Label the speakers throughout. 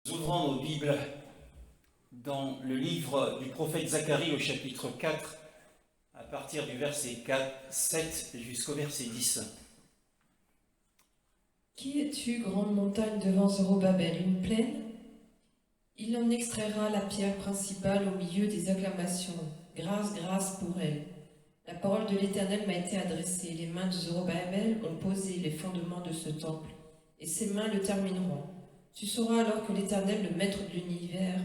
Speaker 1: Nous ouvrons nos Bibles dans le livre du prophète Zacharie au chapitre 4, à partir du verset 7 jusqu'au verset 10.
Speaker 2: Qui es-tu, grande montagne devant Zorobabel, une plaine? Il en extraira la pierre principale au milieu des acclamations. Grâce, grâce pour elle. La parole de l'Éternel m'a été adressée. Les mains de Zorobabel ont posé les fondements de ce temple, et ses mains le termineront. Tu sauras alors que l'Éternel, le Maître de l'univers,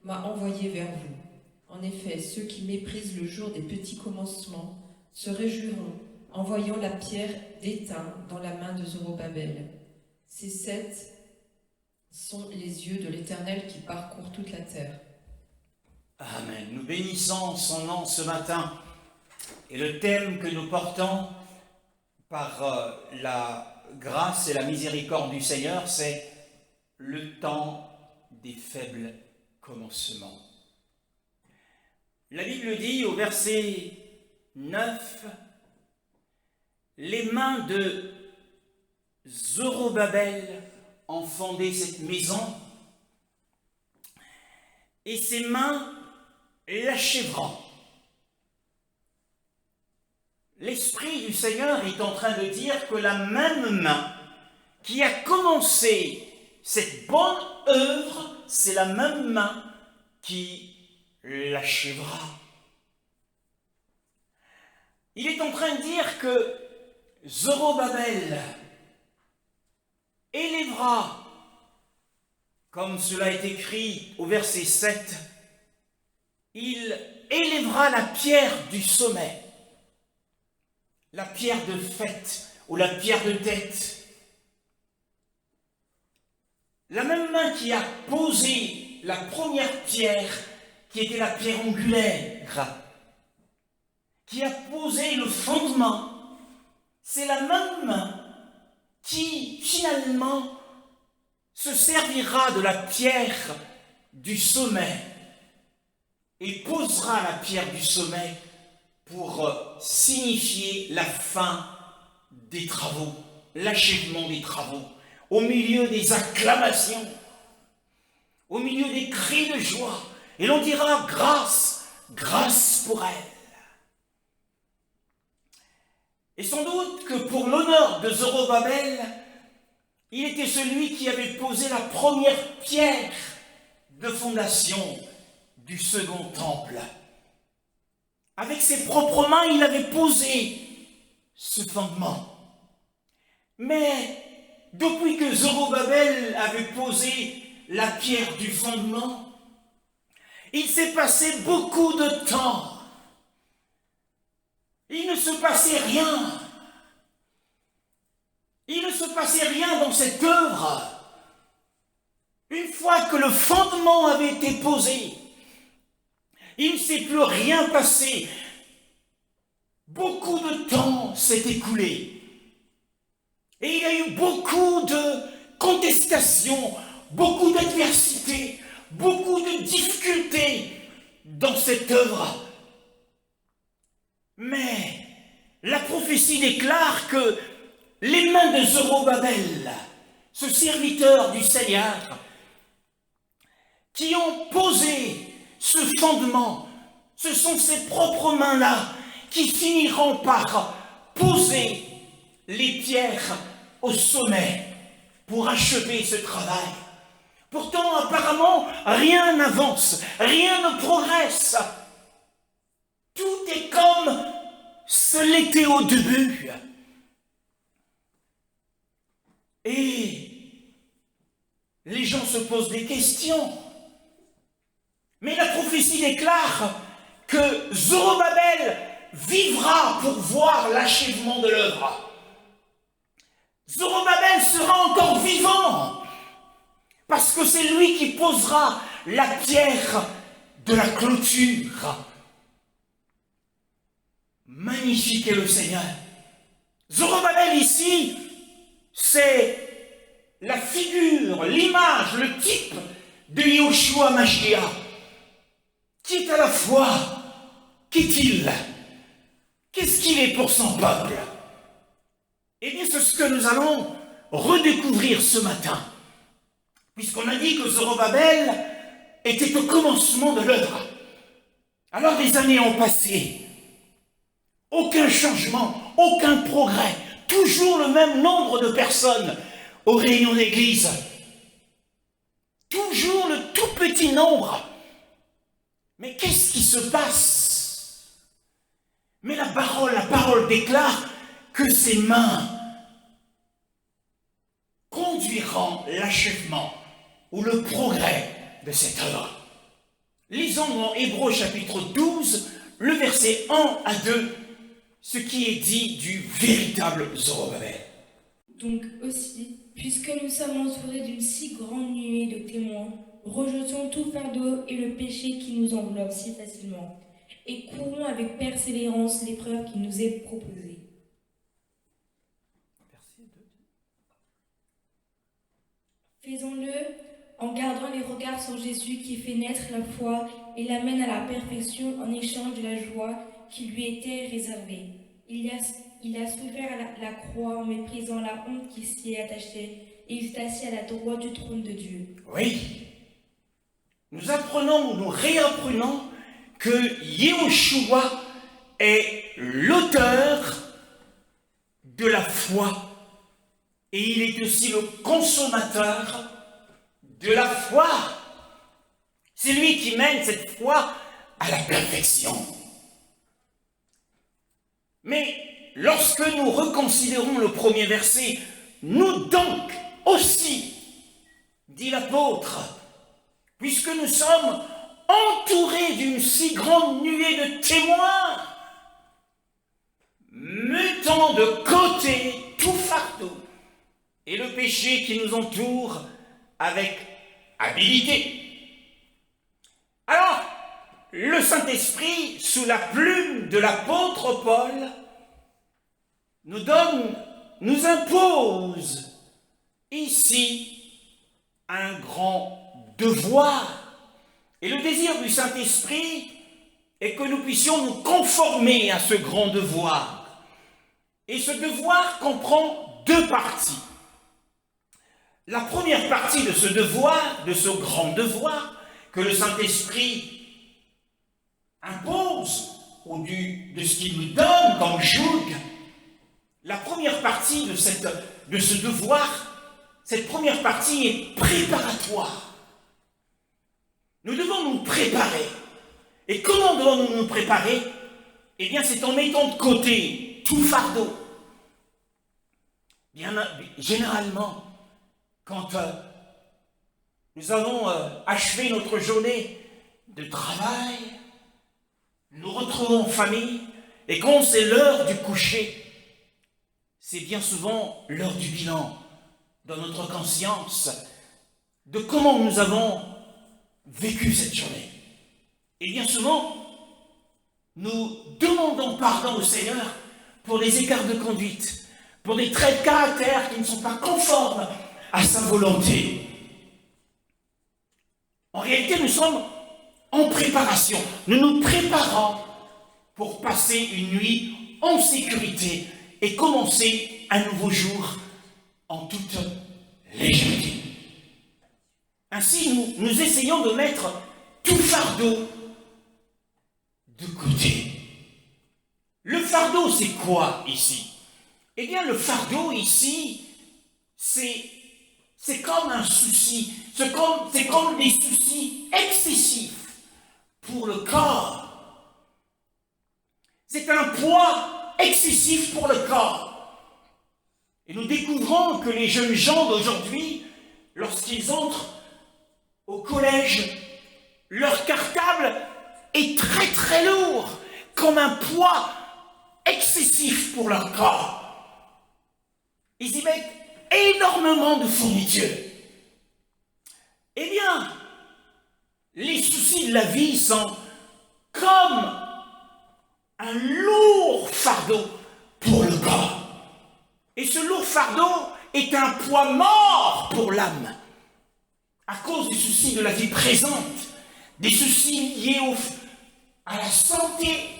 Speaker 2: m'a envoyé vers vous. En effet, ceux qui méprisent le jour des petits commencements se réjouiront en voyant la pierre d'étain dans la main de Zorobabel. Ces 7 sont les yeux de l'Éternel qui parcourent toute la terre.
Speaker 1: Amen. Nous bénissons son nom ce matin. Et le thème que nous portons par la grâce et la miséricorde du Seigneur, c'est le temps des faibles commencements. La Bible dit au verset 9, les mains de Zorobabel ont fondé cette maison et ses mains l'achèveront. L'Esprit du Seigneur est en train de dire que la même main qui a commencé cette bonne œuvre, c'est la même main qui l'achèvera. Il est en train de dire que Zorobabel élèvera, comme cela est écrit au verset 7, il élèvera la pierre du sommet, la pierre de fête ou la pierre de tête. La même main qui a posé la première pierre, qui était la pierre angulaire, qui a posé le fondement, c'est la même main qui, finalement, se servira de la pierre du sommet et posera la pierre du sommet pour signifier la fin des travaux, l'achèvement des travaux, au milieu des acclamations, au milieu des cris de joie. Et l'on dira grâce, grâce pour elle. Et sans doute que pour l'honneur de Zorobabel, il était celui qui avait posé la première pierre de fondation du second temple. Avec ses propres mains, il avait posé ce fondement. Mais depuis que Zorobabel avait posé la pierre du fondement, il s'est passé beaucoup de temps. Il ne se passait rien. Il ne se passait rien dans cette œuvre. Une fois que le fondement avait été posé, il ne s'est plus rien passé. Beaucoup de temps s'est écoulé. Et il y a eu beaucoup de contestations, beaucoup d'adversités, beaucoup de difficultés dans cette œuvre. Mais la prophétie déclare que les mains de Zorobabel, ce serviteur du Seigneur, qui ont posé ce fondement, ce sont ces propres mains-là qui finiront par poser les pierres au sommet pour achever ce travail. Pourtant, apparemment, rien n'avance, rien ne progresse. Tout est comme ce l'était au début. Et les gens se posent des questions. Mais la prophétie déclare que Zorobabel vivra pour voir l'achèvement de l'œuvre. Zorobabel sera encore vivant, parce que c'est lui qui posera la pierre de la clôture. Magnifique est le Seigneur. Zorobabel ici, c'est la figure, l'image, le type de Yoshua Mashiach, qui est à la fois, qu'est-il? Qu'est-ce qu'il est pour son peuple? Eh bien, c'est ce que nous allons redécouvrir ce matin. puisqu'on a dit que Zorobabel était au commencement de l'œuvre. Alors les années ont passé, aucun changement, aucun progrès, toujours le même nombre de personnes aux réunions d'église, toujours le tout petit nombre. Mais qu'est-ce qui se passe? Mais la parole déclare que ses mains conduiront l'achèvement ou le progrès de cette œuvre. Lisons dans Hébreux chapitre 12, le verset 1 à 2, ce qui est dit du véritable Zorobabel.
Speaker 3: Donc aussi, puisque nous sommes entourés d'une si grande nuée de témoins, rejetons tout fardeau et le péché qui nous enveloppe si facilement, et courons avec persévérance l'épreuve qui nous est proposée. Faisons-le en gardant les regards sur Jésus qui fait naître la foi et l'amène à la perfection en échange de la joie qui lui était réservée. Il a souffert la croix en méprisant la honte qui s'y est attachée et il est assis à la droite du trône de Dieu.
Speaker 1: Oui, nous apprenons ou nous réapprenons que Yeshua est l'auteur de la foi et il est aussi le consommateur de la foi. C'est lui qui mène cette foi à la perfection. Mais lorsque nous reconsidérons le premier verset, nous donc aussi, dit l'apôtre, puisque nous sommes entourés d'une si grande nuée de témoins, mettons de côté tout fardeau et le péché qui nous entoure avec habileté. Alors, le Saint-Esprit, sous la plume de l'apôtre Paul, nous impose ici un grand devoir. Et le désir du Saint-Esprit est que nous puissions nous conformer à ce grand devoir. Et ce devoir comprend deux parties. La première partie de ce devoir, de ce grand devoir, que le Saint-Esprit impose, ou de ce qu'il nous donne comme joug, la première partie de ce devoir, cette première partie est préparatoire. Nous devons nous préparer. Et comment devons-nous nous préparer? Eh bien, c'est en mettant de côté tout fardeau. Généralement, quand nous avons achevé notre journée de travail, nous retrouvons en famille, et quand c'est l'heure du coucher, c'est bien souvent l'heure du bilan dans notre conscience de comment nous avons vécu cette journée. Et bien souvent, nous demandons pardon au Seigneur pour les écarts de conduite, pour des traits de caractère qui ne sont pas conformes à sa volonté. En réalité, nous sommes en préparation. Nous nous préparons pour passer une nuit en sécurité et commencer un nouveau jour en toute légèreté. Ainsi, nous essayons de mettre tout fardeau de côté. Le fardeau, c'est quoi ici? Eh bien, le fardeau ici, c'est comme un souci, c'est comme des soucis excessifs pour le corps. C'est un poids excessif pour le corps. Et nous découvrons que les jeunes gens d'aujourd'hui, lorsqu'ils entrent au collège, leur cartable est très très lourd, comme un poids excessif pour leur corps. Ils y mettent énormément de fournitures. Eh bien, les soucis de la vie sont comme un lourd fardeau pour le corps. Et ce lourd fardeau est un poids mort pour l'âme, à cause des soucis de la vie présente, des soucis liés à la santé,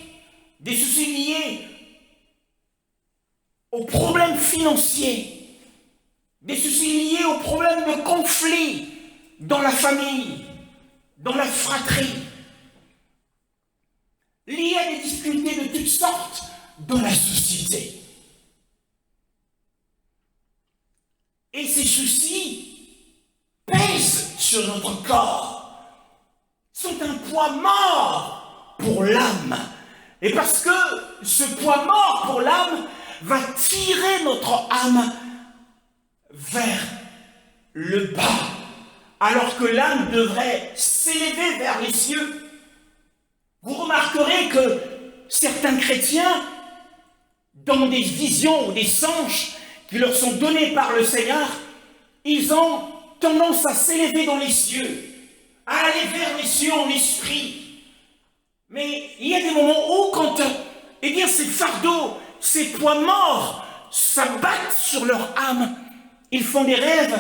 Speaker 1: des soucis liés aux problèmes financiers, des soucis liés aux problèmes de conflit, dans la famille, dans la fratrie. Il y a des difficultés de toutes sortes dans la société. Et ces soucis pèsent sur notre corps, sont un poids mort pour l'âme. Et parce que ce poids mort pour l'âme va tirer notre âme vers le bas, alors que l'âme devrait s'élever vers les cieux. Vous remarquerez que certains chrétiens, dans des visions ou des songes qui leur sont donnés par le Seigneur, ils ont tendance à s'élever dans les cieux, à aller vers les cieux en esprit. Mais il y a des moments où, quand ces fardeaux, ces poids morts s'abattent sur leur âme, ils font des rêves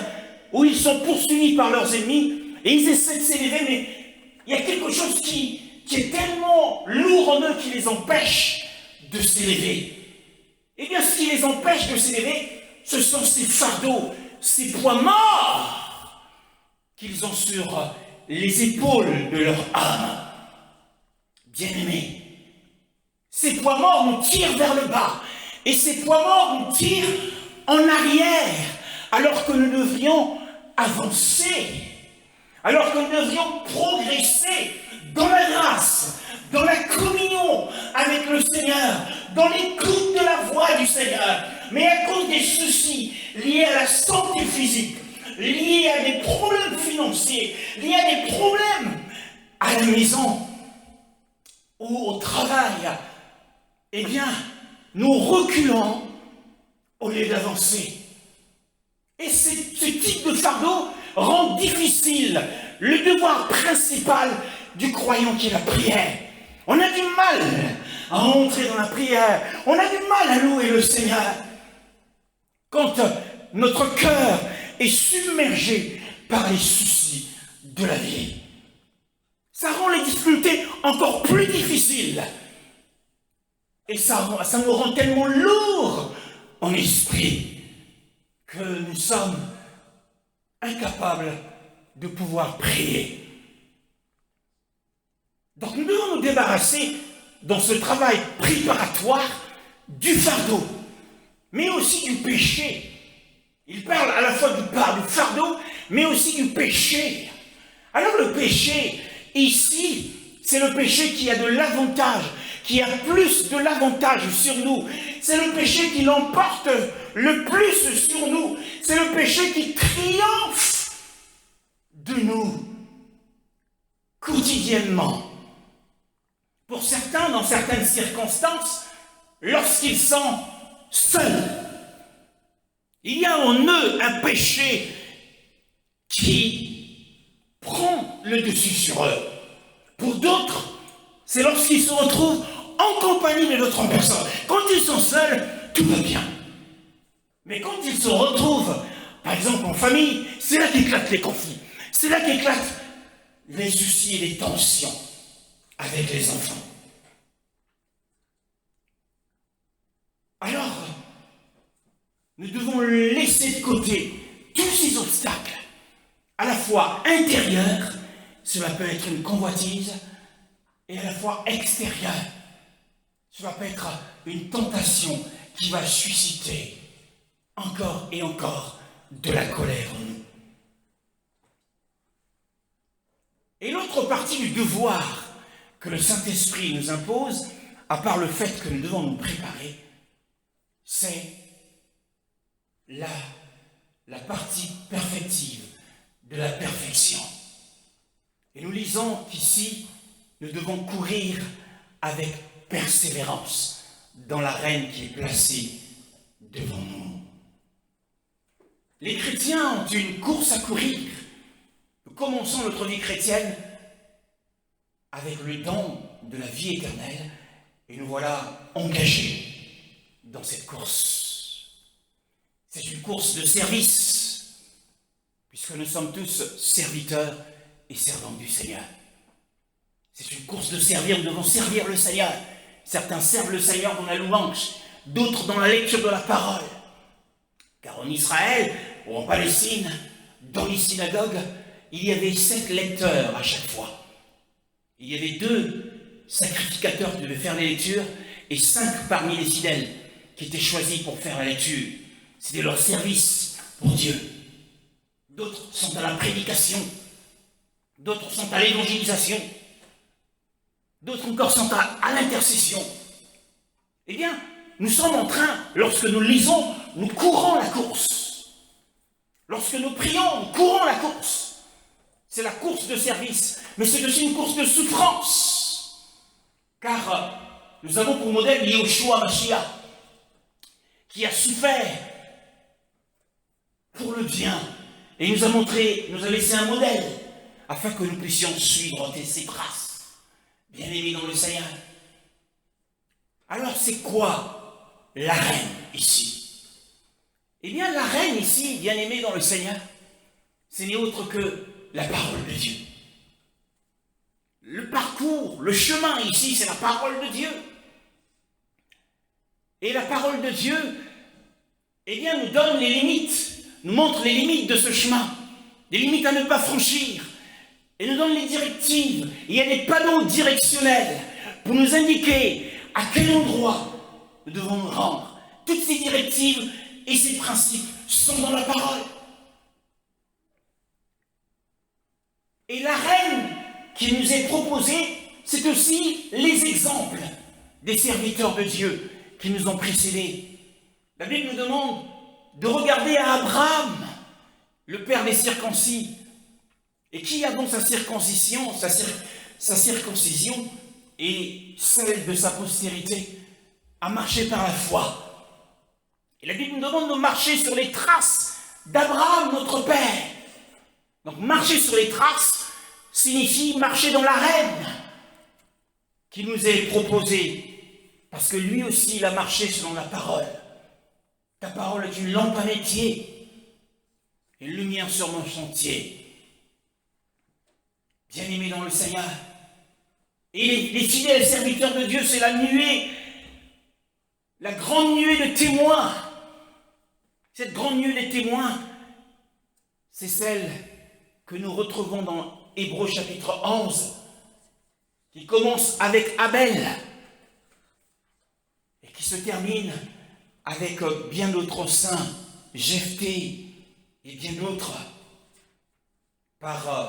Speaker 1: où ils sont poursuivis par leurs ennemis et ils essaient de s'élever, mais il y a quelque chose qui est tellement lourd en eux qui les empêche de s'élever. Eh bien, ce qui les empêche de s'élever, ce sont ces fardeaux, ces poids morts qu'ils ont sur les épaules de leur âme. Bien-aimés, ces poids morts nous tirent vers le bas, et ces poids morts nous tirent en arrière, alors que nous devrions avancer, alors que nous devrions progresser dans la grâce, dans la communion avec le Seigneur, dans l'écoute de la voix du Seigneur. Mais à cause des soucis liés à la santé physique, liés à des problèmes financiers, liés à des problèmes à la maison ou au travail, eh bien, nous reculons au lieu d'avancer. Et ce type de fardeau rend difficile le devoir principal du croyant qui est la prière. On a du mal à entrer dans la prière. On a du mal à louer le Seigneur. Quand notre cœur est submergé par les soucis de la vie, ça rend les difficultés encore plus difficiles. Et ça nous rend tellement lourds en esprit que nous sommes incapables de pouvoir prier. Donc nous devons nous débarrasser dans ce travail préparatoire du fardeau, mais aussi du péché. Il parle à la fois du fardeau, mais aussi du péché. Alors le péché, ici, c'est le péché qui a de l'avantage, qui a plus de l'avantage sur nous. C'est le péché qui l'emporte le plus sur nous. C'est le péché qui triomphe de nous quotidiennement. Pour certains, dans certaines circonstances, lorsqu'ils sont seuls, il y a en eux un péché qui prend le dessus sur eux. Pour d'autres, c'est lorsqu'ils se retrouvent en compagnie de d'autres personnes. Quand ils sont seuls, tout va bien. Mais quand ils se retrouvent, par exemple en famille, c'est là qu'éclatent les conflits. C'est là qu'éclatent les soucis et les tensions avec les enfants. Alors, nous devons laisser de côté tous ces obstacles, à la fois intérieurs, cela peut être une convoitise, et à la fois extérieure, cela peut être une tentation qui va susciter encore et encore de la colère en nous. Et l'autre partie du devoir que le Saint-Esprit nous impose, à part le fait que nous devons nous préparer, c'est la partie perfective de la perfection. Et nous lisons qu'ici, nous devons courir avec persévérance dans l'arène qui est placée devant nous. Les chrétiens ont une course à courir. Nous commençons notre vie chrétienne avec le don de la vie éternelle et nous voilà engagés dans cette course. C'est une course de service, puisque nous sommes tous serviteurs et servants du Seigneur. C'est une course de servir, nous devons servir le Seigneur. Certains servent le Seigneur dans la louange, d'autres dans la lecture de la parole. Car en Israël, ou en Palestine, dans les synagogues, il y avait 7 lecteurs à chaque fois. Il y avait 2 sacrificateurs qui devaient faire les lectures et 5 parmi les fidèles qui étaient choisis pour faire la lecture. C'était leur service pour Dieu. D'autres sont à la prédication, d'autres sont à l'évangélisation, d'autres encore sont à l'intercession. Eh bien, nous sommes en train, lorsque nous lisons, nous courons la course. Lorsque nous prions, nous courons la course. C'est la course de service, mais c'est aussi une course de souffrance. Car nous avons pour modèle Yehoshua Mashiach, qui a souffert pour le bien. Et il nous a laissé un modèle, afin que nous puissions suivre ses traces. Bien-aimés dans le Seigneur. Alors c'est quoi la reine ici? Eh bien la reine ici, bien-aimée dans le Seigneur, ce n'est autre que la parole de Dieu. Le parcours, le chemin ici, c'est la parole de Dieu. Et la parole de Dieu, eh bien, nous donne les limites, nous montre les limites de ce chemin, des limites à ne pas franchir, et nous donne les directives. Il y a des panneaux directionnels pour nous indiquer à quel endroit nous devons nous rendre. Toutes ces directives et ces principes sont dans la parole. Et la reine qui nous est proposée, c'est aussi les exemples des serviteurs de Dieu qui nous ont précédés. La Bible nous demande de regarder à Abraham, le père des circoncis. Et qui a donc sa circoncision, sa circoncision et celle de sa postérité, à marcher par la foi. Et la Bible nous demande de marcher sur les traces d'Abraham, notre père. Donc marcher sur les traces signifie marcher dans l'arène qui nous est proposée. Parce que lui aussi, il a marché selon la parole. Ta parole est une lampe à mes pieds et une lumière sur mon sentier. Bien-aimés dans le Seigneur. Et les fidèles serviteurs de Dieu, c'est la nuée, la grande nuée de témoins. Cette grande nuée de témoins, c'est celle que nous retrouvons dans Hébreux chapitre 11, qui commence avec Abel et qui se termine avec bien d'autres saints, Jephthé et bien d'autres,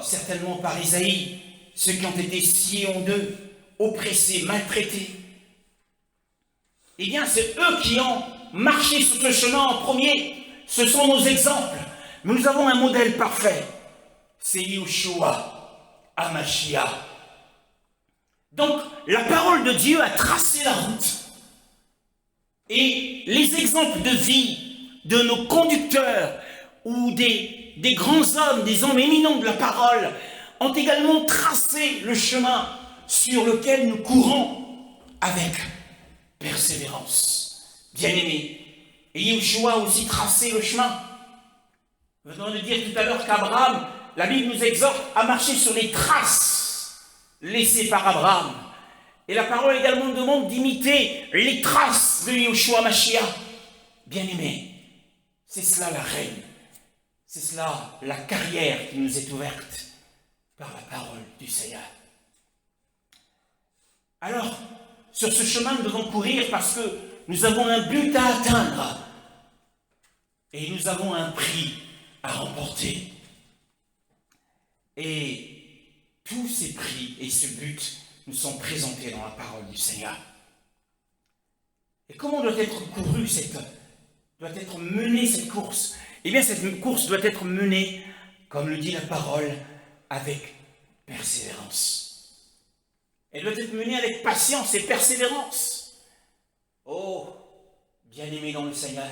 Speaker 1: certainement par Isaïe, ceux qui ont été sciés en deux, oppressés, maltraités. Eh bien, c'est eux qui ont marché sur ce chemin en premier. Ce sont nos exemples. Mais nous avons un modèle parfait. C'est Yehoshua HaMashiach. Donc, la parole de Dieu a tracé la route. Et les exemples de vie de nos conducteurs ou des grands hommes, des hommes éminents de la parole, ont également tracé le chemin sur lequel nous courons avec persévérance. Bien-aimés, et Yehoshua a aussi tracé le chemin. Nous venons de dire tout à l'heure qu'Abraham, la Bible nous exhorte à marcher sur les traces laissées par Abraham. Et la parole également nous demande d'imiter les traces de Yehoshua Mashiach. Bien-aimés, c'est cela la reine. C'est cela la carrière qui nous est ouverte par la parole du Seigneur. Alors, sur ce chemin, nous devons courir parce que nous avons un but à atteindre et nous avons un prix à remporter. Et tous ces prix et ce but nous sont présentés dans la parole du Seigneur. Et comment doit être courue doit être menée cette course? Eh bien, cette course doit être menée, comme le dit la parole, avec persévérance. Elle doit être menée avec patience et persévérance. Oh, bien-aimés dans le Seigneur,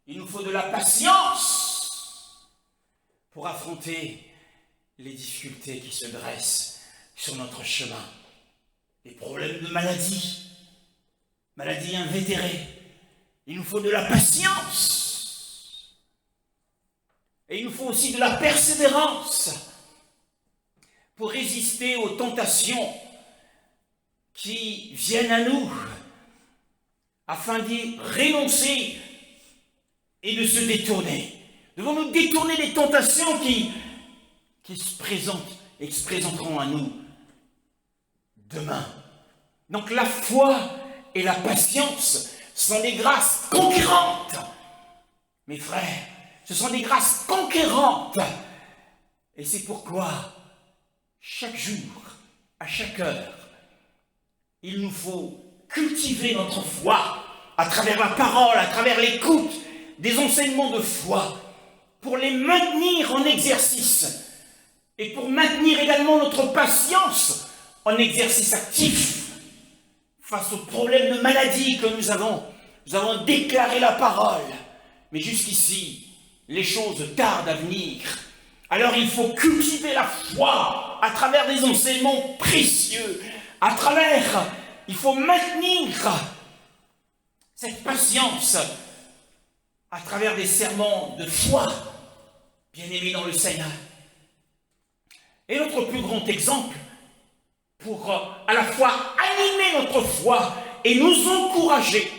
Speaker 1: il nous faut de la patience pour affronter les difficultés qui se dressent sur notre chemin. Les problèmes de maladie invétérée. Il nous faut de la patience. Et il nous faut aussi de la persévérance pour résister aux tentations qui viennent à nous afin d'y renoncer et de se détourner. Devons-nous détourner des tentations qui qui se présentent et qui se présenteront à nous demain. Donc la foi et la patience sont des grâces conquérantes. Mes frères, ce sont des grâces conquérantes. Et c'est pourquoi, chaque jour, à chaque heure, il nous faut cultiver notre foi à travers la parole, à travers l'écoute des enseignements de foi, pour les maintenir en exercice et pour maintenir également notre patience en exercice actif face aux problèmes de maladie que nous avons. Nous avons déclaré la parole, mais jusqu'ici, les choses tardent à venir. Alors il faut cultiver la foi à travers des enseignements précieux, il faut maintenir cette patience à travers des serments de foi, bien-aimés dans le Seigneur. Et notre plus grand exemple pour à la fois animer notre foi et nous encourager,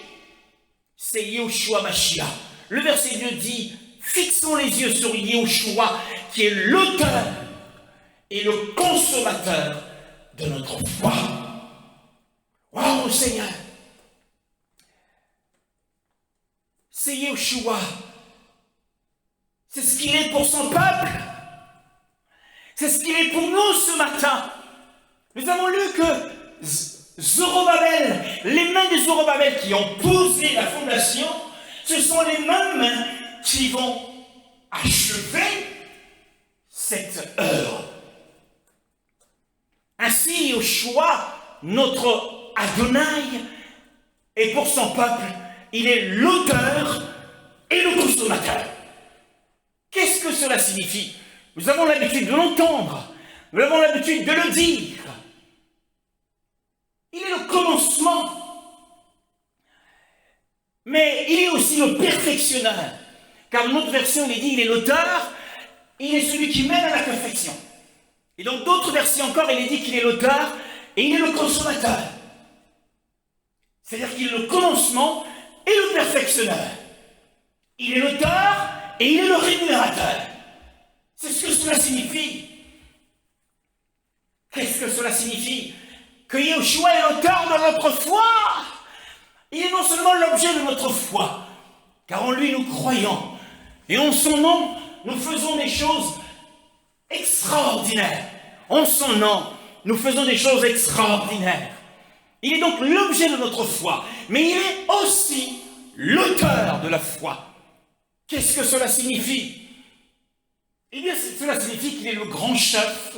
Speaker 1: c'est Yeshua Mashiach. Le verset 2 dit: fixons les yeux sur Yeshua, qui est l'auteur et le consommateur de notre foi. Waouh, Seigneur! C'est Yeshua. C'est ce qu'il est pour son peuple. C'est ce qu'il est pour nous ce matin. Nous avons lu que Zorobabel, les mains de Zorobabel qui ont posé la fondation, ce sont les mêmes mains qui vont achever cette œuvre. Ainsi, Yeshua, notre Adonai, et pour son peuple, il est l'auteur et le consommateur. Qu'est-ce que cela signifie? Nous avons l'habitude de l'entendre, nous avons l'habitude de le dire. Il est le commencement, mais il est aussi le perfectionneur. Car dans notre version, il est dit, il est l'auteur, il est celui qui mène à la perfection. Et dans d'autres versions encore, il est dit qu'il est l'auteur et il est le consommateur. C'est-à-dire qu'il est le commencement et le perfectionneur. Il est l'auteur et il est le rémunérateur. C'est ce que cela signifie. Qu'est-ce que cela signifie? Que Yeshua est l'auteur de notre foi. Il est non seulement l'objet de notre foi, car en lui nous croyons, et en son nom nous faisons des choses extraordinaires. En son nom nous faisons des choses extraordinaires. Il est donc l'objet de notre foi, mais il est aussi l'auteur de la foi. Qu'est-ce que cela signifie? Eh bien, cela signifie qu'il est le grand chef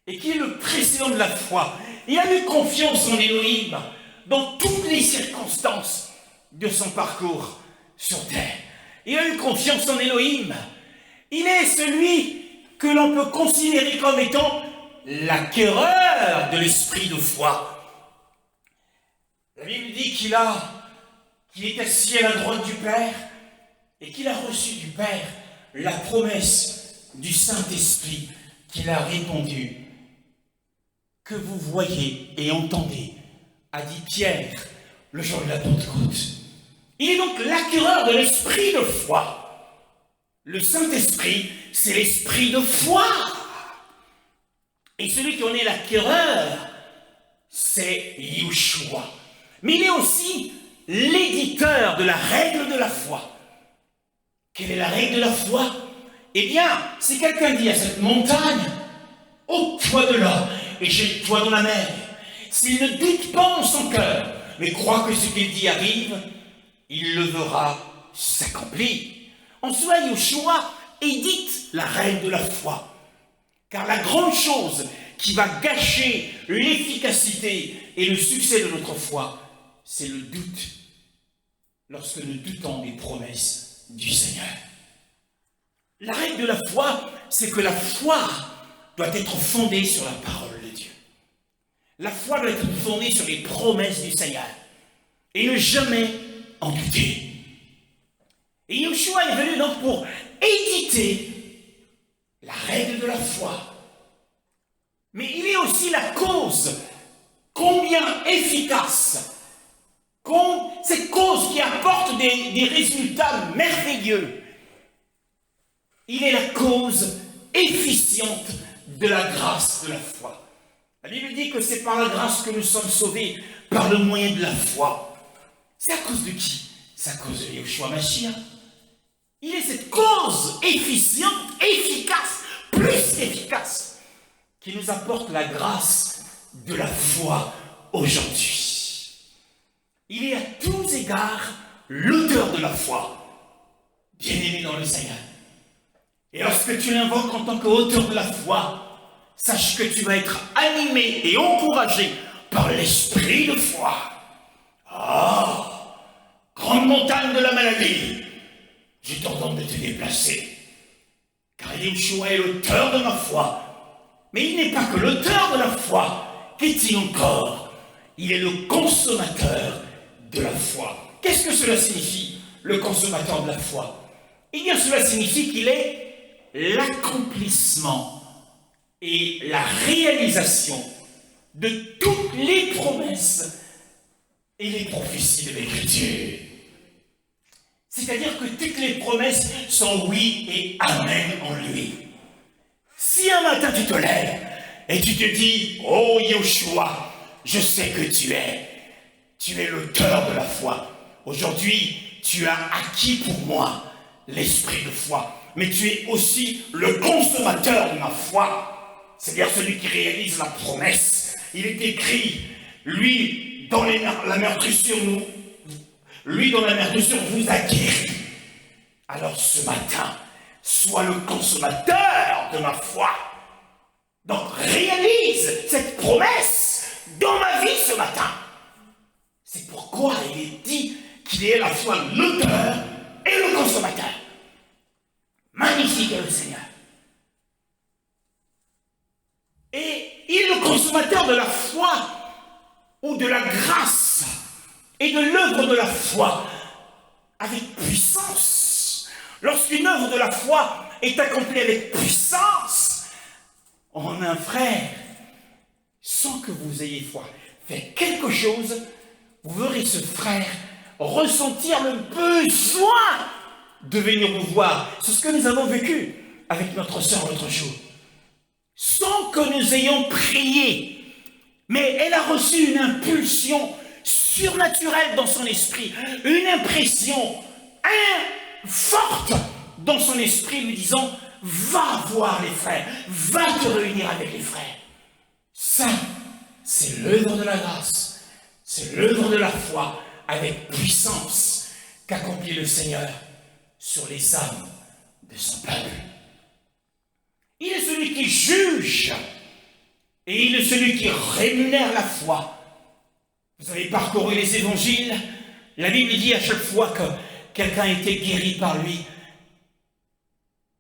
Speaker 1: et qu'il est le président de la foi. Il a eu confiance en Élohim dans toutes les circonstances de son parcours sur terre. Il a eu confiance en Élohim. Il est celui que l'on peut considérer comme étant l'acquéreur de l'esprit de foi. La Bible dit qu'il est assis à la droite du Père et qu'il a reçu du Père la promesse du Saint-Esprit qu'il a répondu. Que vous voyez et entendez, a dit Pierre le jour de la Pentecôte. Il est donc l'acquéreur de l'esprit de foi. Le Saint-Esprit, c'est l'esprit de foi. Et celui qui en est l'acquéreur, c'est Yeshua. Mais il est aussi l'éditeur de la règle de la foi. Quelle est la règle de la foi? Eh bien, si quelqu'un dit à cette montagne, ôte-toi de là et jette-toi dans la mer, s'il ne doute pas en son cœur, mais croit que ce qu'il dit arrive, il le verra s'accomplir. En soi, Yeshua édite la règle de la foi. Car la grande chose qui va gâcher l'efficacité et le succès de notre foi, c'est le doute, lorsque nous doutons des promesses du Seigneur. La règle de la foi, c'est que la foi doit être fondée sur la parole de Dieu. La foi doit être fondée sur les promesses du Seigneur et ne jamais en douter. Et Yeshua est venu donc pour éditer la règle de la foi. Mais il est aussi la cause combien efficace, cette cause qui apporte des résultats merveilleux. Il est la cause efficiente de la grâce de la foi. La Bible dit que c'est par la grâce que nous sommes sauvés, par le moyen de la foi. C'est à cause de qui? C'est à cause de Yeshua Mashiach. Il est cette cause efficiente, efficace, plus efficace, qui nous apporte la grâce de la foi aujourd'hui. Il est à tous égards l'auteur de la foi, bien-aimé dans le Seigneur. Et lorsque tu l'invoques en tant qu'auteur de la foi, sache que tu vas être animé et encouragé par l'esprit de foi. Ah, grande montagne de la maladie, je t'ordonne de te déplacer, car Yeshua est l'auteur de ma foi. Mais il n'est pas que l'auteur de la foi. Qu'est-il encore? Il est le consommateur de la foi. Qu'est-ce que cela signifie, le consommateur de la foi? Eh bien, cela signifie qu'il est l'accomplissement et la réalisation de toutes les promesses et les prophéties de l'Écriture. C'est-à-dire que toutes les promesses sont oui et amen en lui. Si un matin tu te lèves et tu te dis « Oh Yeshua, je sais que tu es l'auteur de la foi. Aujourd'hui, tu as acquis pour moi l'esprit de foi, mais tu es aussi le consommateur de ma foi. C'est-à-dire celui qui réalise la promesse. Il est écrit, lui, dans la meurtrissure, vous a guéri. Alors ce matin, sois le consommateur de ma foi. Donc réalise cette promesse dans ma vie ce matin. C'est pourquoi il est dit qu'il est à la fois l'auteur et le consommateur. Magnifique est le Seigneur. Et il est le consommateur de la foi ou de la grâce et de l'œuvre de la foi avec puissance. Lorsqu'une œuvre de la foi est accomplie avec puissance, en un frère, sans que vous ayez foi, fait quelque chose, vous verrez ce frère ressentir le besoin de venir vous voir. C'est ce que nous avons vécu avec notre sœur l'autre jour. Sans que nous ayons prié, mais elle a reçu une impulsion surnaturelle dans son esprit, une impression forte dans son esprit lui disant « Va voir les frères, va te réunir avec les frères ». Ça, c'est l'œuvre de la grâce, c'est l'œuvre de la foi avec puissance qu'accomplit le Seigneur sur les âmes de son peuple. Il est celui qui juge et il est celui qui rémunère la foi. Vous avez parcouru les évangiles, la Bible dit à chaque fois que quelqu'un était guéri par lui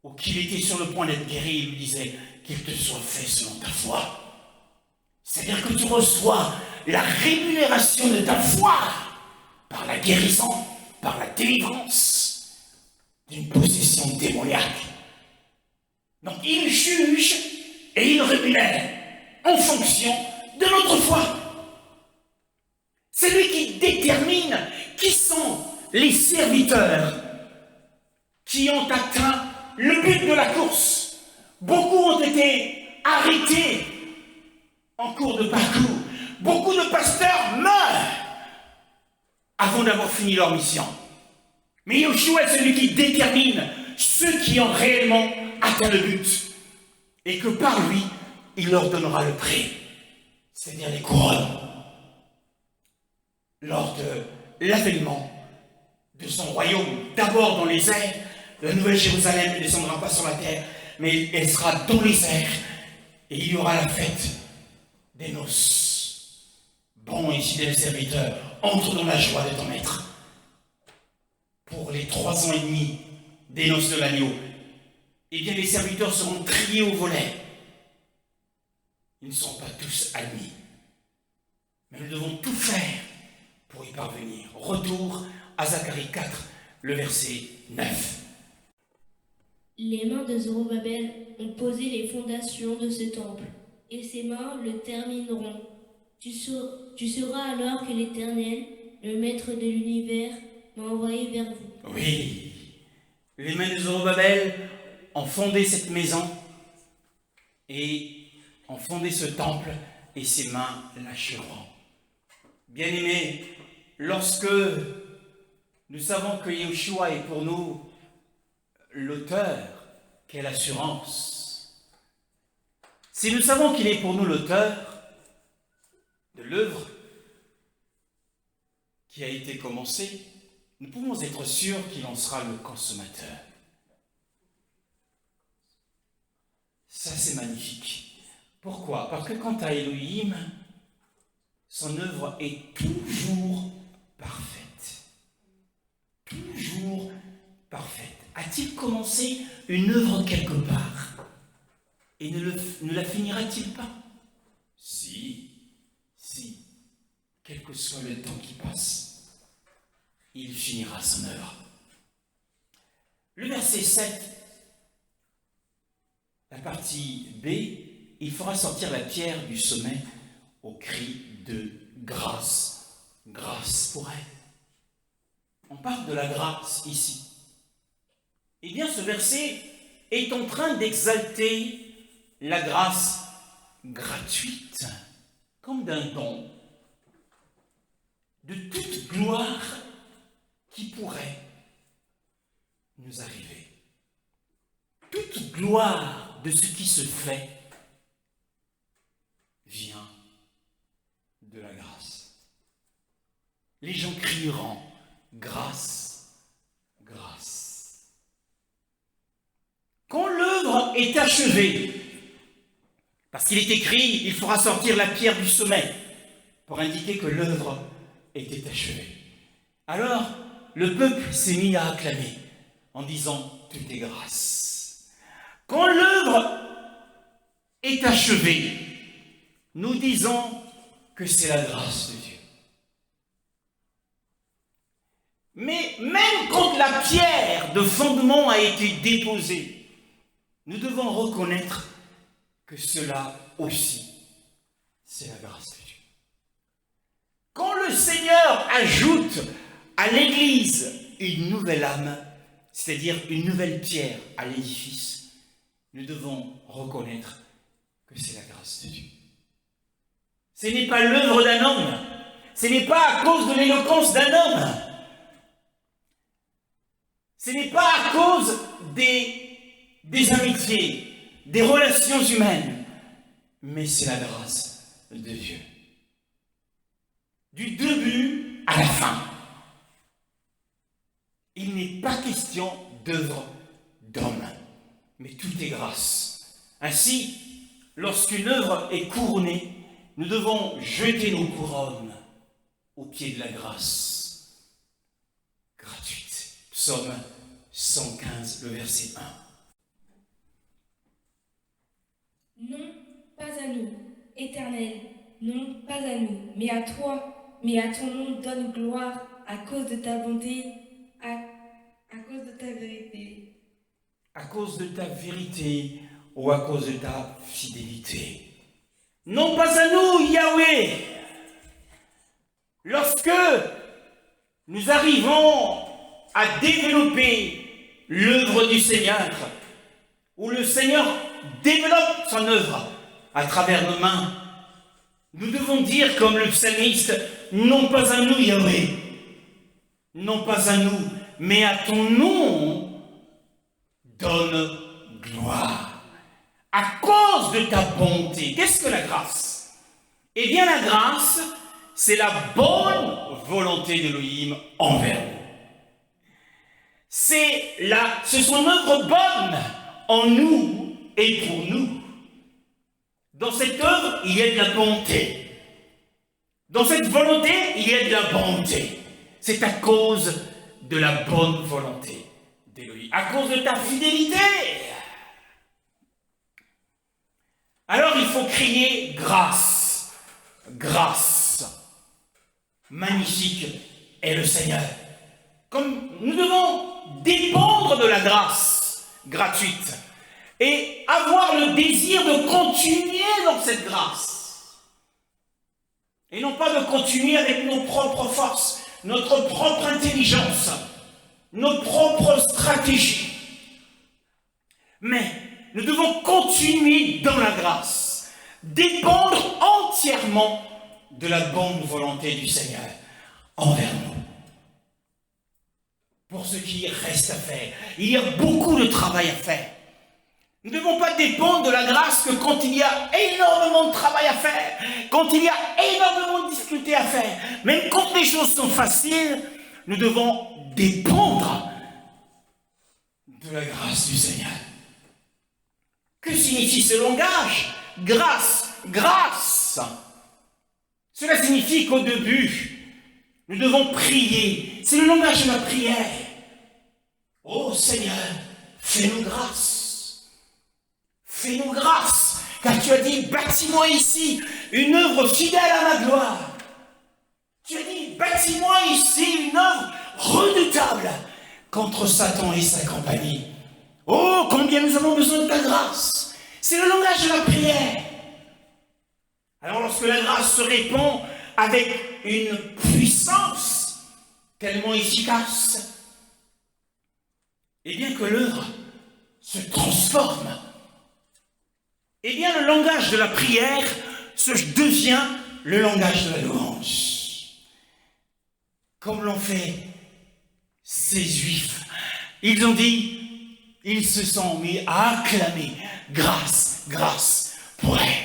Speaker 1: ou qu'il était sur le point d'être guéri, il lui disait qu'il te soit fait selon ta foi. C'est-à-dire que tu reçois la rémunération de ta foi par la guérison, par la délivrance d'une possession démoniaque. Donc il juge et il rémunère en fonction de notre foi. C'est lui qui détermine qui sont les serviteurs qui ont atteint le but de la course. Beaucoup ont été arrêtés en cours de parcours. Beaucoup de pasteurs meurent avant d'avoir fini leur mission. Mais Yeshua est celui qui détermine ceux qui ont réellement atteint le but. Et que par lui, il leur donnera le prix, c'est-à-dire les couronnes. Lors de l'avènement de son royaume, d'abord dans les airs, la Nouvelle Jérusalem ne descendra pas sur la terre, mais elle sera dans les airs, et il y aura la fête des noces. Bon et fidèle serviteur, entre dans la joie de ton maître. Pour les 3 ans et demi des noces de l'agneau, eh bien les serviteurs seront triés au volet. Ils ne sont pas tous admis, mais nous devons tout faire pour y parvenir. Retour à Zacharie 4, le verset 9.
Speaker 3: Les mains de Zorobabel ont posé les fondations de ce temple, et ses mains le termineront. Tu sauras alors que l'Éternel, le Maître de l'univers, m'a envoyé vers vous.
Speaker 1: Oui, les mains de Zorobabel ont fondé cette maison, et ont fondé ce temple, et ses mains l'achèveront. Bien-aimés, lorsque nous savons que Yeshua est pour nous l'auteur, quelle assurance! Si nous savons qu'il est pour nous l'auteur de l'œuvre qui a été commencée, nous pouvons être sûrs qu'il en sera le consommateur. Ça, c'est magnifique. Pourquoi? Parce que quant à Elohim, son œuvre est toujours parfaite. Toujours parfaite. A-t-il commencé une œuvre quelque part? Et ne la finira-t-il pas? Si. Quel que soit le temps qui passe, il finira son œuvre. Le verset 7, la partie B, il fera sortir la pierre du sommet au cri de grâce. Grâce pour elle. On parle de la grâce ici. Eh bien, ce verset est en train d'exalter la grâce gratuite, comme d'un don, de toute gloire qui pourrait nous arriver. Toute gloire de ce qui se fait vient de la grâce. Les gens crieront grâce, grâce. Quand l'œuvre est achevée, parce qu'il est écrit, il fera sortir la pierre du sommet, pour indiquer que l'œuvre était achevée. Alors, le peuple s'est mis à acclamer, en disant, tout est grâce. Quand l'œuvre est achevée, nous disons que c'est la grâce de Dieu. Mais même quand la pierre de fondement a été déposée, nous devons reconnaître que cela aussi, c'est la grâce de Dieu. Quand le Seigneur ajoute à l'Église une nouvelle âme, c'est-à-dire une nouvelle pierre à l'édifice, nous devons reconnaître que c'est la grâce de Dieu. Ce n'est pas l'œuvre d'un homme, ce n'est pas à cause de l'éloquence d'un homme, ce n'est pas à cause des amitiés, des relations humaines, mais c'est la grâce de Dieu. Du début à la fin. Il n'est pas question d'œuvre d'homme, mais tout est grâce. Ainsi, lorsqu'une œuvre est couronnée, nous devons jeter nos couronnes au pied de la grâce gratuite. Psaume 115, le verset 1.
Speaker 3: Non, pas à nous, Éternel, non, pas à nous, mais à toi. Mais à ton nom donne gloire à cause de ta bonté, à cause de ta vérité.
Speaker 1: À cause de ta vérité ou à cause de ta fidélité. Non pas à nous, Yahweh. Lorsque nous arrivons à développer l'œuvre du Seigneur, où le Seigneur développe son œuvre à travers nos mains, nous devons dire comme le psalmiste, non pas à nous, Yahweh, non pas à nous, mais à ton nom, donne gloire. À cause de ta bonté. Qu'est-ce que la grâce? Eh bien, la grâce, c'est la bonne volonté d'Élohim envers nous. C'est son œuvre bonne en nous et pour nous. Dans cette œuvre, il y a de la bonté. Dans cette volonté, il y a de la bonté. C'est à cause de la bonne volonté d'Élohim, à cause de ta fidélité. Alors il faut crier grâce, grâce. Magnifique est le Seigneur. Comme nous devons dépendre de la grâce gratuite et avoir le désir de continuer dans cette grâce. Et non pas de continuer avec nos propres forces, notre propre intelligence, nos propres stratégies. Mais nous devons continuer dans la grâce, dépendre entièrement de la bonne volonté du Seigneur envers nous. Pour ce qui reste à faire, il y a beaucoup de travail à faire. Nous ne devons pas dépendre de la grâce que quand il y a énormément de travail à faire, quand il y a énormément de difficultés à faire, même quand les choses sont faciles, nous devons dépendre de la grâce du Seigneur. Que signifie ce langage? Grâce, grâce. Cela signifie qu'au début, nous devons prier. C'est le langage de la prière. Ô Seigneur, fais-nous grâce. Fais-nous grâce, car tu as dit, bâtis-moi ici une œuvre fidèle à ma gloire. Tu as dit, bâtis-moi ici une œuvre redoutable contre Satan et sa compagnie. Oh, combien nous avons besoin de ta grâce. C'est le langage de la prière. Alors lorsque la grâce se répand avec une puissance tellement efficace, et bien que l'œuvre se transforme, et bien le langage de la prière devient le langage de la louange. Comme l'ont fait ces Juifs, ils ont dit, ils se sont mis à acclamer grâce, grâce pour elle.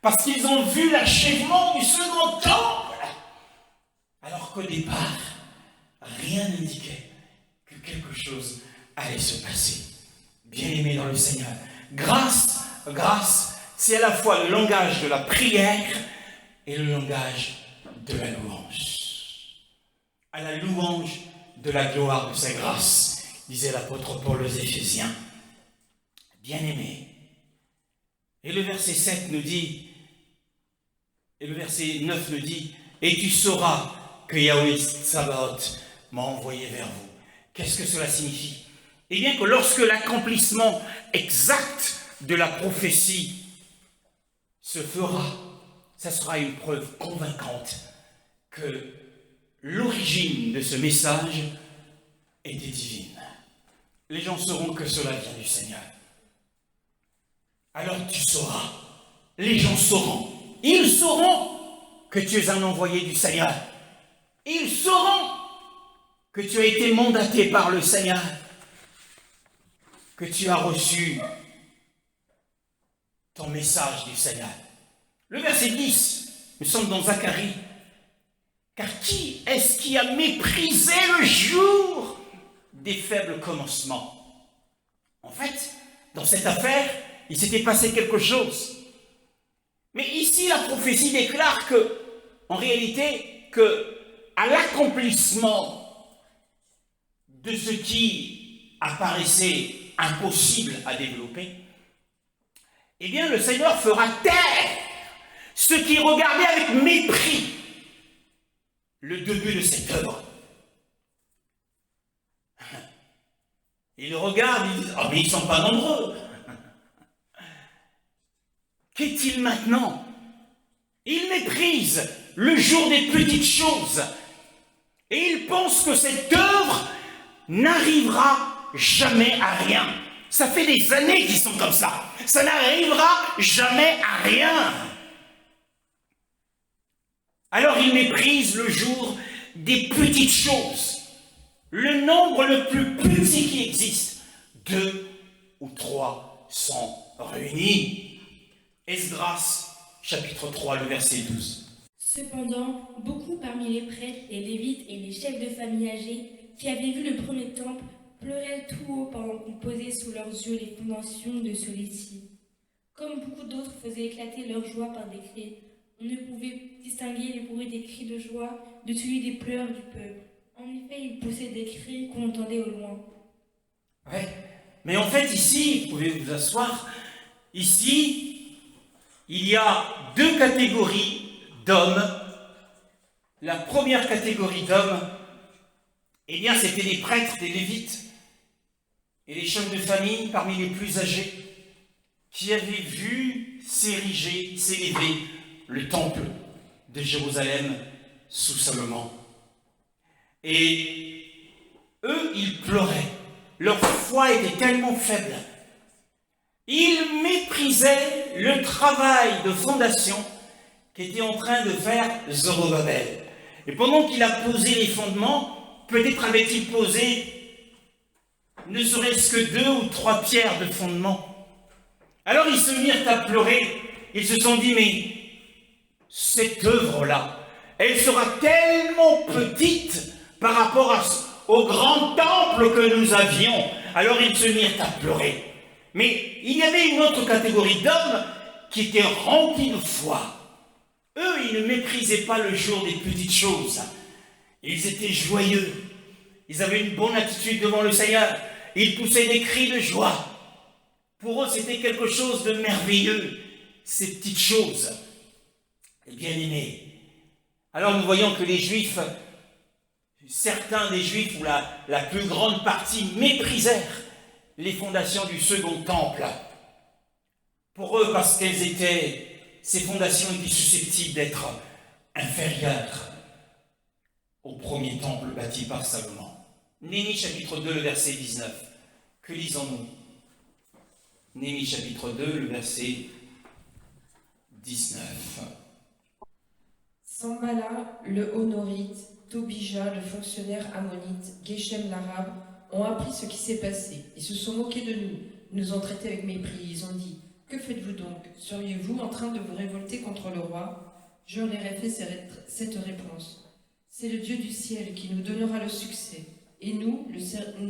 Speaker 1: Parce qu'ils ont vu l'achèvement du second temple. Alors qu'au départ, rien n'indiquait que quelque chose allait se passer. Bien-aimés dans le Seigneur, grâce, grâce, c'est à la fois le langage de la prière et le langage de la louange. À la louange de la gloire de sa grâce, disait l'apôtre Paul aux Éphésiens. Bien-aimés. Et le verset 7 nous dit, et le verset 9 nous dit, et tu sauras que Yahweh Tsabaoth m'a envoyé vers vous. Qu'est-ce que cela signifie? Eh bien que lorsque l'accomplissement exact de la prophétie se fera, ça sera une preuve convaincante que l'origine de ce message était divine. Les gens sauront que cela vient du Seigneur. Alors tu sauras, les gens sauront, ils sauront que tu es un envoyé du Seigneur. Ils sauront que tu as été mandaté par le Seigneur, que tu as reçu ton message du Seigneur. Le verset 10, nous sommes dans Zacharie. Car qui est-ce qui a méprisé le jour des faibles commencements? En fait, dans cette affaire, il s'était passé quelque chose. Mais ici, la prophétie déclare que, en réalité, que à l'accomplissement de ce qui apparaissait impossible à développer, eh bien, le Seigneur fera taire ceux qui regardaient avec mépris le début de cette œuvre. Ils regardent, ils disent, oh, mais ils ne sont pas nombreux. Qu'est-il maintenant? Ils méprisent le jour des petites choses. Et ils pensent que cette œuvre n'arrivera jamais à rien. Ça fait des années qu'ils sont comme ça. Ça n'arrivera jamais à rien. Alors ils méprisent le jour des petites choses. Le nombre le plus petit qui existe. 2 ou 3 sont réunis. Esdras, chapitre 3, le verset 12.
Speaker 3: Cependant, beaucoup parmi les prêtres, les lévites et les chefs de famille âgés qui avaient vu le premier temple pleuraient tout haut pendant qu'on posait sous leurs yeux les fondations de celui-ci. Comme beaucoup d'autres faisaient éclater leur joie par des cris, on ne pouvait distinguer les bruits des cris de joie de celui des pleurs du peuple. En effet, ils poussaient des cris qu'on entendait au loin.
Speaker 1: Ouais, mais en fait ici, vous pouvez vous asseoir, ici, il y a 2 catégories d'hommes. La première catégorie d'hommes, eh bien, c'était les prêtres, des lévites et les chefs de famille parmi les plus âgés qui avaient vu s'élever le temple de Jérusalem sous Salomon. Et eux, ils pleuraient. Leur foi était tellement faible Il méprisait le travail de fondation qu'était en train de faire Zorobabel. Et pendant qu'il a posé les fondements, peut-être avait-il posé ne serait-ce que 2 ou 3 pierres de fondement. Alors ils se mirent à pleurer. Ils se sont dit, mais cette œuvre-là, elle sera tellement petite par rapport au grand temple que nous avions. Alors ils se mirent à pleurer. Mais il y avait une autre catégorie d'hommes qui étaient remplis de foi. Eux, ils ne méprisaient pas le jour des petites choses. Ils étaient joyeux. Ils avaient une bonne attitude devant le Seigneur. Ils poussaient des cris de joie. Pour eux, c'était quelque chose de merveilleux, ces petites choses. Bien-aimés. Alors nous voyons que les Juifs, certains des Juifs, ou la plus grande partie, méprisèrent les fondations du second temple. Pour eux, parce ces fondations étaient susceptibles d'être inférieures au premier temple bâti par Salomon. Néhémie chapitre 2, le verset 19. Que lisons-nous? Néhémie chapitre 2, le verset 19.
Speaker 2: Sambala, le Honorite, Tobija, le fonctionnaire ammonite, Geshem l'arabe, ont appris ce qui s'est passé. Ils se sont moqués de nous, nous ont traités avec mépris. Ils ont dit, que faites-vous donc? Seriez-vous en train de vous révolter contre le roi? Je leur ai fait cette réponse. C'est le Dieu du ciel qui nous donnera le succès. Et nous,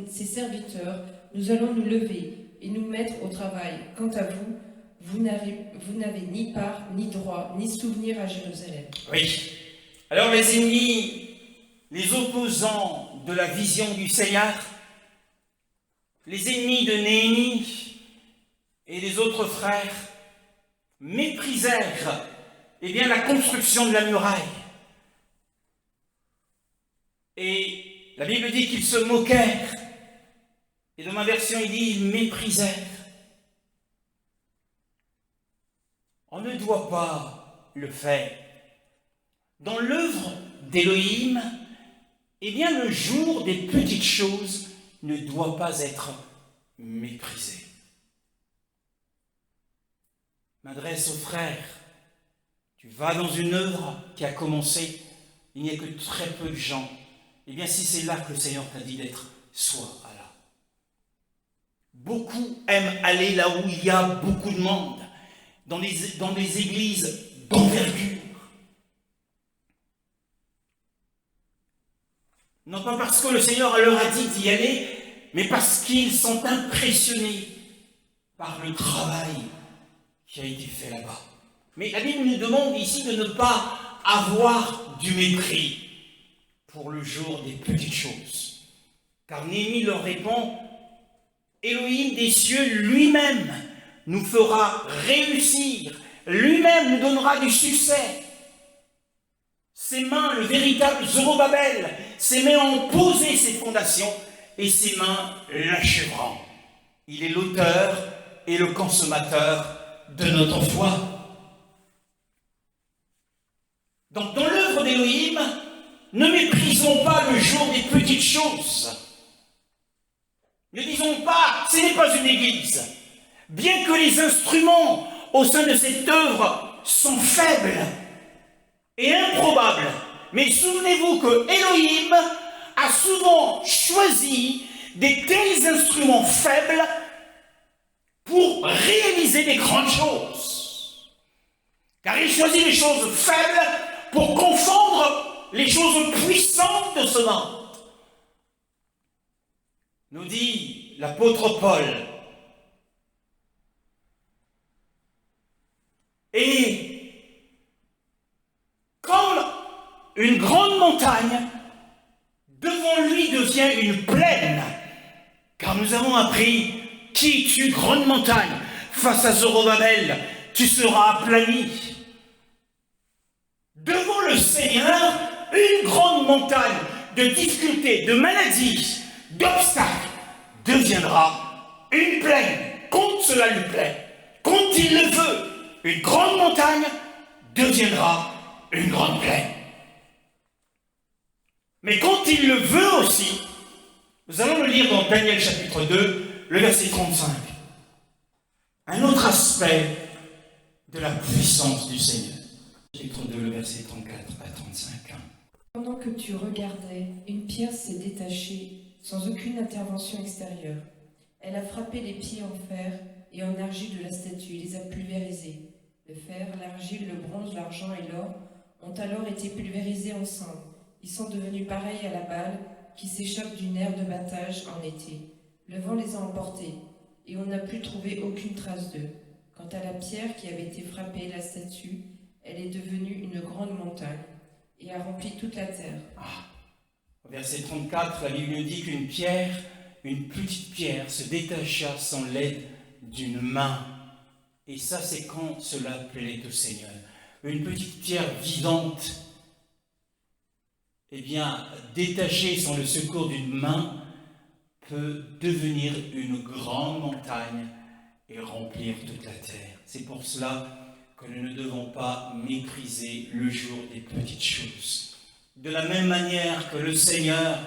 Speaker 2: ses serviteurs, nous allons nous lever et nous mettre au travail. Quant à vous, vous n'avez ni part, ni droit, ni souvenir à Jérusalem.
Speaker 1: Oui. Alors les ennemis, les opposants de la vision du Seigneur, les ennemis de Néhémie et les autres frères méprisèrent la construction de la muraille. Et la Bible dit qu'ils se moquèrent. Et dans ma version, il dit ils méprisèrent. On ne doit pas le faire. Dans l'œuvre d'Élohim, le jour des petites choses ne doit pas être méprisé. M'adresse aux frères, tu vas dans une œuvre qui a commencé, il n'y a que très peu de gens. Si c'est là que le Seigneur t'a dit d'être, sois là. Beaucoup aiment aller là où il y a beaucoup de monde, dans des églises d'envergure. Non pas parce que le Seigneur leur a dit d'y aller, mais parce qu'ils sont impressionnés par le travail qui a été fait là-bas. Mais la Bible nous demande ici de ne pas avoir du mépris pour le jour des petites choses. Car Néhémie leur répond, Élohim des cieux lui-même nous fera réussir, lui-même nous donnera du succès. Ses mains, le véritable Zorobabel, ses mains ont posé ses fondations et ses mains l'achèveront. Il est l'auteur et le consommateur de notre foi. Donc dans l'œuvre d'Élohim, ne méprisons pas le jour des petites choses. Ne disons pas, ce n'est pas une église. Bien que les instruments au sein de cette œuvre sont faibles et improbables, mais souvenez-vous que Élohim a souvent choisi des tels instruments faibles pour réaliser des grandes choses. Car il choisit les choses faibles pour confondre les choses puissantes de ce monde. Nous dit l'apôtre Paul. Et quand une grande montagne devant lui devient une plaine, car nous avons appris qui tue grande montagne face à Zorobabel, tu seras aplani. Devant le Seigneur, une grande montagne de difficultés, de maladies, d'obstacles deviendra une plaine, quand cela lui plaît, quand il le veut. Une grande montagne deviendra une grande plaine. Mais quand il le veut aussi, nous allons le lire dans Daniel chapitre 2, le verset 35. un autre aspect de la puissance du Seigneur. Chapitre 2, le verset 34 à 35.
Speaker 2: Pendant que tu regardais, une pierre s'est détachée sans aucune intervention extérieure. Elle a frappé les pieds en fer et en argile de la statue, les a pulvérisés. Le fer, l'argile, le bronze, l'argent et l'or ont alors été pulvérisés ensemble. Ils sont devenus pareils à la balle qui s'échappe d'une aire de battage en été. Le vent les a emportés, et on n'a plus trouvé aucune trace d'eux. Quant à la pierre qui avait été frappée, la statue, elle est devenue une grande montagne, et a rempli toute la terre.
Speaker 1: Au verset 34, la Bible nous dit qu'une pierre, une petite pierre, se détacha sans l'aide d'une main. Et ça, c'est quand cela plaît au Seigneur. Une petite pierre vivante, détachée sans le secours d'une main, peut devenir une grande montagne et remplir toute la terre. C'est pour cela que nous ne devons pas mépriser le jour des petites choses. De la même manière que le Seigneur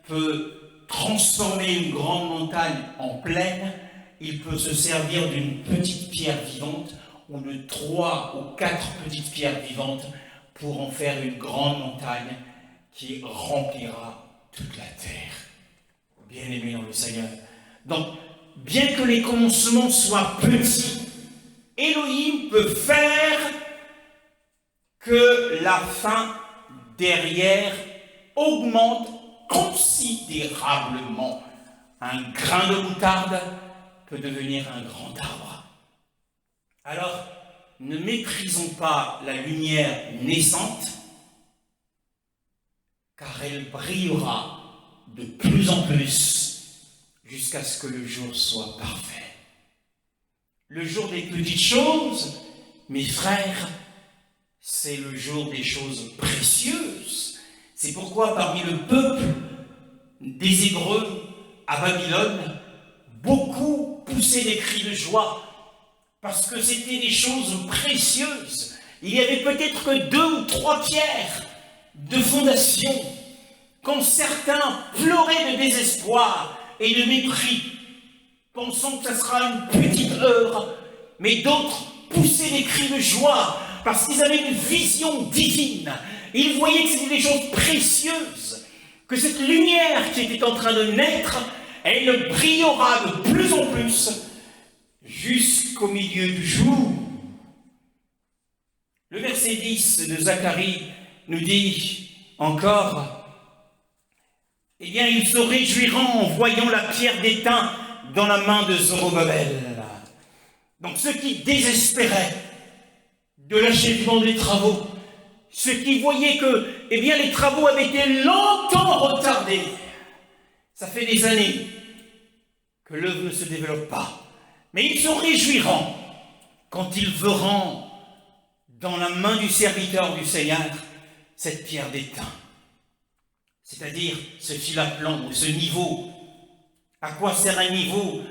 Speaker 1: peut transformer une grande montagne en plaine, il peut se servir d'une petite pierre vivante ou de 3 ou 4 petites pierres vivantes pour en faire une grande montagne qui remplira toute la terre. Bien-aimés dans le Seigneur. Donc, bien que les commencements soient petits, Elohim peut faire que la fin derrière augmente considérablement. Un grain de moutarde peut devenir un grand arbre. Alors, ne méprisons pas la lumière naissante, car elle brillera de plus en plus jusqu'à ce que le jour soit parfait. Le jour des petites choses, mes frères, c'est le jour des choses précieuses. C'est pourquoi parmi le peuple des Hébreux à Babylone, beaucoup poussaient des cris de joie parce que c'était des choses précieuses. Il y avait peut-être que 2 ou 3 pierres de fondation. Quand certains pleuraient de désespoir et de mépris, pensant que ça sera une petite heure, mais d'autres poussaient des cris de joie parce qu'ils avaient une vision divine. Ils voyaient que c'était des choses précieuses, que cette lumière qui était en train de naître, elle brillera de plus en plus jusqu'au milieu du jour. Le verset 10 de Zacharie nous dit encore: eh bien, ils se réjouiront en voyant la pierre d'étain dans la main de Zorobabel. Donc, ceux qui désespéraient de l'achèvement des travaux, ceux qui voyaient que, les travaux avaient été longtemps retardés, ça fait des années que l'œuvre ne se développe pas, mais ils se réjouiront quand ils verront dans la main du serviteur du Seigneur cette pierre d'étain. C'est-à-dire ce fil à plomb, ce niveau. À quoi sert un niveau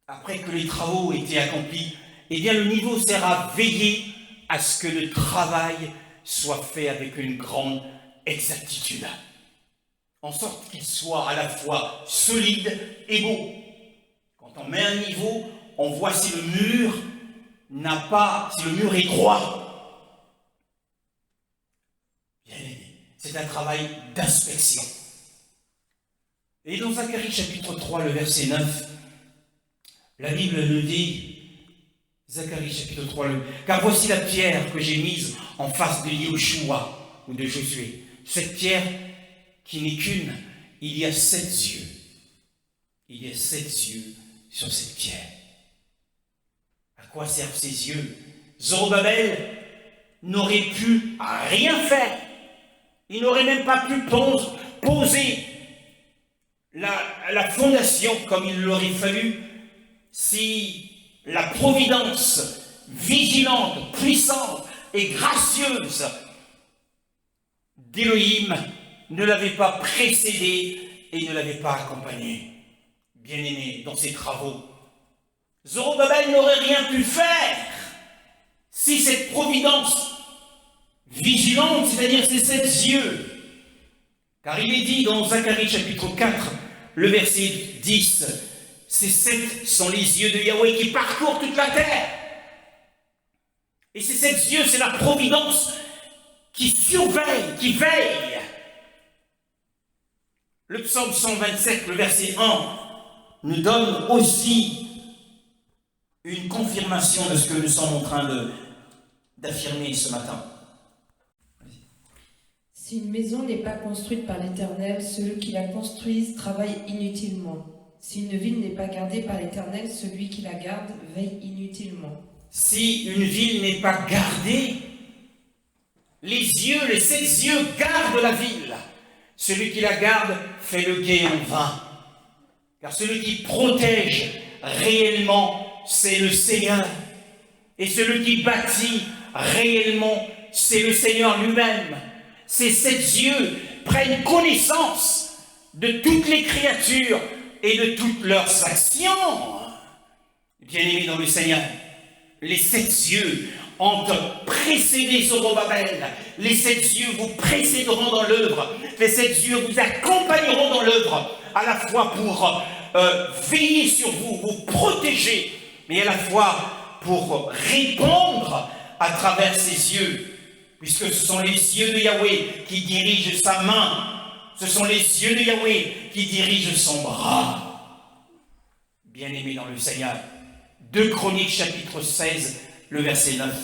Speaker 1: après que les travaux aient été accomplis? Le niveau sert à veiller à ce que le travail soit fait avec une grande exactitude, en sorte qu'il soit à la fois solide et beau. Quand on met un niveau, on voit si le mur est droit. C'est un travail d'inspection. Et dans Zacharie chapitre 3, le verset 9, la Bible nous dit, Zacharie chapitre 3, car voici la pierre que j'ai mise en face de Yahushua ou de Josué. Cette pierre qui n'est qu'une, il y a 7 yeux. Il y a 7 yeux sur cette pierre. À quoi servent ces yeux? Zorobabel n'aurait pu rien faire. Il n'aurait même pas pu poser la fondation comme il l'aurait fallu si la providence vigilante, puissante et gracieuse d'Élohim ne l'avait pas précédé et ne l'avait pas accompagné. Bien-aimé, dans ses travaux, Zorobabel n'aurait rien pu faire si cette providence vigilante, c'est-à-dire ces 7 yeux. Car il est dit dans Zacharie chapitre 4, le verset 10, Ces 7 sont les yeux de Yahweh qui parcourent toute la terre. Et ces 7 yeux, c'est la providence qui surveille, qui veille. Le psaume 127, le verset 1, nous donne aussi une confirmation de ce que nous sommes en train d'affirmer ce matin.
Speaker 2: Si une maison n'est pas construite par l'Éternel, ceux qui la construisent travaillent inutilement. Si une ville n'est pas gardée par l'Éternel, celui qui la garde veille inutilement.
Speaker 1: Si une ville n'est pas gardée, les 7 yeux gardent la ville. Celui qui la garde fait le guet en vain. Car celui qui protège réellement, c'est le Seigneur. Et celui qui bâtit réellement, c'est le Seigneur lui-même. Ces 7 yeux prennent connaissance de toutes les créatures et de toutes leurs actions. Bien-aimés dans le Seigneur, les 7 yeux ont précédé Zorobabel. Les 7 yeux vous précéderont dans l'œuvre. Les 7 yeux vous accompagneront dans l'œuvre, à la fois pour veiller sur vous, vous protéger, mais à la fois pour répondre à travers ces yeux. Puisque ce sont les yeux de Yahweh qui dirigent sa main. Ce sont les yeux de Yahweh qui dirigent son bras. Bien-aimés dans le Seigneur, 2 Chroniques chapitre 16, le verset 9.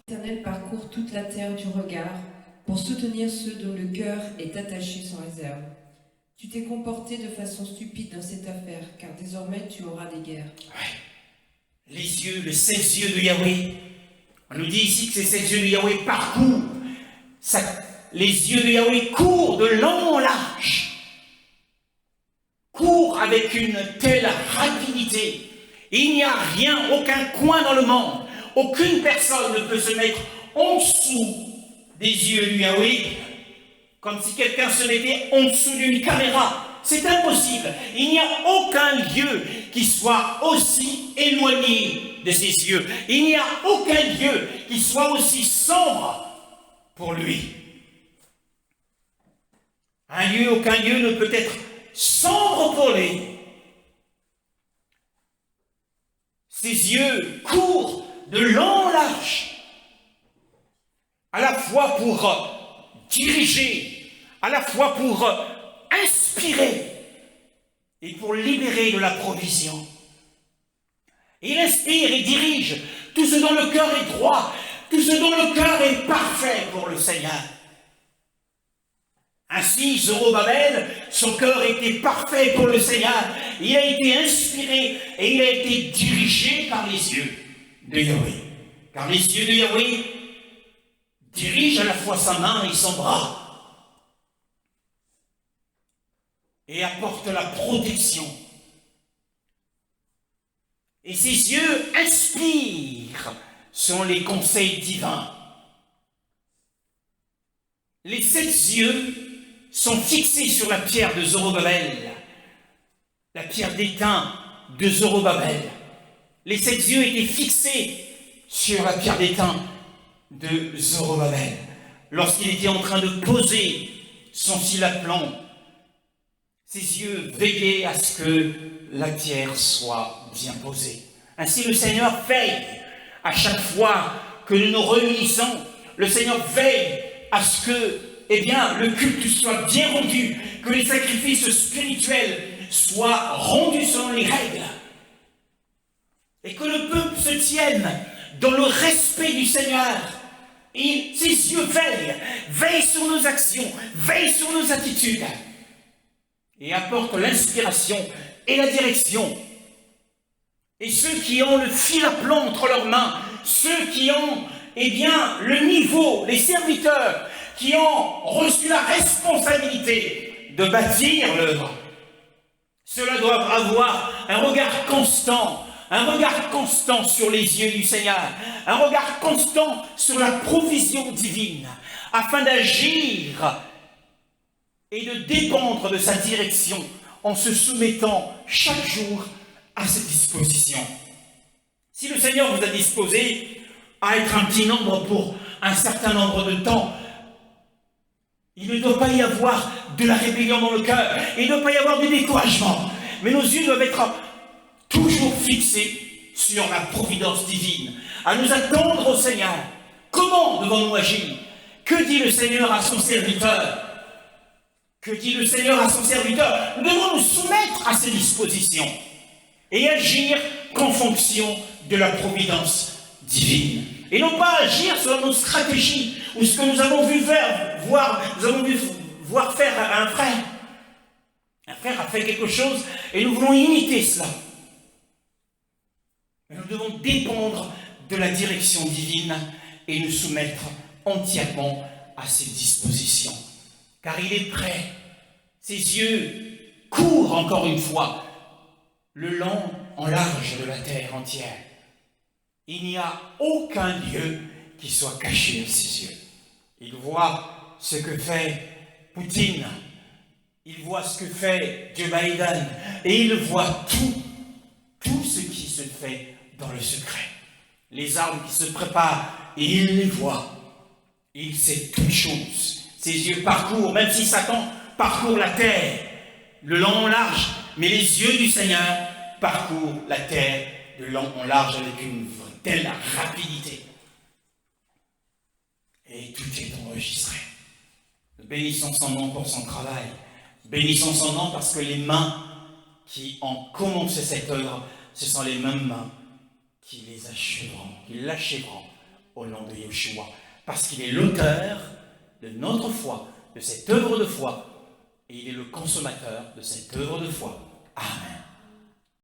Speaker 2: L'Éternel parcourt toute la terre du regard pour soutenir ceux dont le cœur est attaché sans réserve. Tu t'es comporté de façon stupide dans cette affaire, car désormais tu auras des guerres.
Speaker 1: Ouais. Les 16 yeux de Yahweh. On nous dit ici que ces 7 yeux de Yahweh parcourent. Les yeux de Yahweh courent de long en large. Courent avec une telle rapidité. Il n'y a rien, aucun coin dans le monde. Aucune personne ne peut se mettre en dessous des yeux de Yahweh, comme si quelqu'un se mettait en dessous d'une caméra. C'est impossible. Il n'y a aucun lieu qui soit aussi éloigné de ses yeux. Il n'y a aucun lieu qui soit aussi sombre pour lui. Aucun lieu ne peut être sombre pour lui. Ses yeux courent de long en large, à la fois pour diriger, à la fois pour inspirer et pour libérer de la provision. Il inspire et dirige tout ce dont le cœur est droit, tout ce dont le cœur est parfait pour le Seigneur. Ainsi, Zorobabel, son cœur était parfait pour le Seigneur. Il a été inspiré et il a été dirigé par les yeux de Yahweh. Car les yeux de Yahweh dirigent à la fois sa main et son bras et apportent la protection. Et ses yeux inspirent selon les conseils divins. Les 7 yeux sont fixés sur la pierre de Zorobabel, la pierre d'étain de Zorobabel. Les 7 yeux étaient fixés sur la pierre d'étain de Zorobabel lorsqu'il était en train de poser son fil à plomb. Ses yeux veillaient à ce que la pierre soit bien posée. Ainsi, le Seigneur veille à chaque fois que nous nous réunissons. Le Seigneur veille à ce que, le culte soit bien rendu, que les sacrifices spirituels soient rendus selon les règles, et que le peuple se tienne dans le respect du Seigneur. Et ses yeux veillent sur nos actions, veillent sur nos attitudes, et apportent l'inspiration et la direction. Et ceux qui ont le fil à plomb entre leurs mains, ceux qui ont, le niveau, les serviteurs qui ont reçu la responsabilité de bâtir l'œuvre, ceux-là doivent avoir un regard constant sur les yeux du Seigneur, un regard constant sur la provision divine, afin d'agir et de dépendre de sa direction en se soumettant chaque jour à ses dispositions. Si le Seigneur vous a disposé à être un petit nombre pour un certain nombre de temps, il ne doit pas y avoir de la rébellion dans le cœur, il ne doit pas y avoir du découragement, mais nos yeux doivent être fixer sur la providence divine, à nous attendre au Seigneur. Comment devons-nous agir? Que dit le Seigneur à son serviteur? Que dit le Seigneur à son serviteur? Nous devons nous soumettre à ses dispositions et agir qu'en fonction de la providence divine. Et non pas agir selon nos stratégies ou ce que nous avons vu voir faire à un frère. Un frère a fait quelque chose et nous voulons imiter cela. Mais nous devons dépendre de la direction divine et nous soumettre entièrement à ses dispositions. Car il est prêt. Ses yeux courent encore une fois le long en large de la terre entière. Il n'y a aucun Dieu qui soit caché à ses yeux. Il voit ce que fait Poutine. Il voit ce que fait Joe Biden. Et il voit tout ce qui se fait dans le secret. Les armes qui se préparent, et il les voit. Il sait toutes choses. Ses yeux parcourent, même si Satan parcourt la terre, le long en large, mais les yeux du Seigneur parcourent la terre de long en large avec une telle rapidité. Et tout est enregistré. Nous bénissons son nom pour son travail. Bénissons son nom parce que les mains qui ont commencé cette œuvre, ce sont les mêmes mains qui l'achèveront au nom de Yeshua. Parce qu'il est l'auteur de notre foi, de cette œuvre de foi, et il est le consommateur de cette œuvre de foi. Amen.